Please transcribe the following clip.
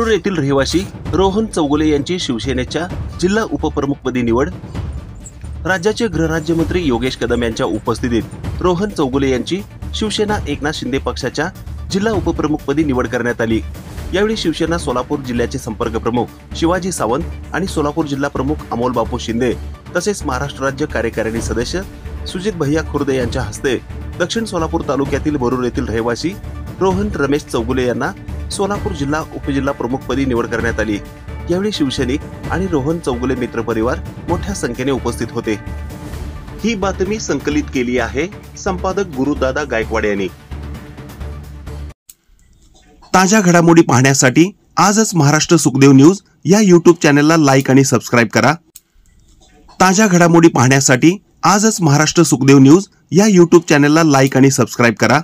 वरुड येथील रहिवासी रोहन चौगुले यांची शिवसेनेच्या जिल्हा उपप्रमुखपदी निवड। राज्याचे गृहराज्यमंत्री योगेश कदम यांच्या उपस्थितीत रोहन चौगुले यांची शिवसेना एकनाथ शिंदे पक्षाच्या जिल्हा उपप्रमुखपदी निवड करण्यात आली। यावेळी शिवसेना सोलापूर जिल्ह्याचे संपर्क प्रमुख शिवाजी सावंत आणि सोलापूर जिल्हा प्रमुख अमोल बापू शिंदे तसेच महाराष्ट्र राज्य कार्यकारिणी सदस्य सुजित भैया खुर्दे यांच्या हस्ते दक्षिण सोलापूर तालुक्यातील वरुड येथील रहिवासी रोहन रमेश चौगुले यांना सोलापूर जिल्हा उपजिल्हा प्रमुखपदी निवड करण्यात आली। यावेळी शिवसैनिक आणि रोहन चौगुले मित्र परिवार मोठ्या संख्येने उपस्थित होते। ही बातमी संकलित केली आहे संपादक गुरुदादा गायकवाड यांनी। ताज्या घडामोडी पाहण्यासाठी आजच महाराष्ट्र सुखदेव न्यूज या YouTube चॅनलला लाईक आणि सबस्क्राइब करा। ताज्या घडामोडी पाहण्यासाठी आजच महाराष्ट्र सुखदेव न्यूज या YouTube चॅनलला लाईक आणि सबस्क्राइब करा।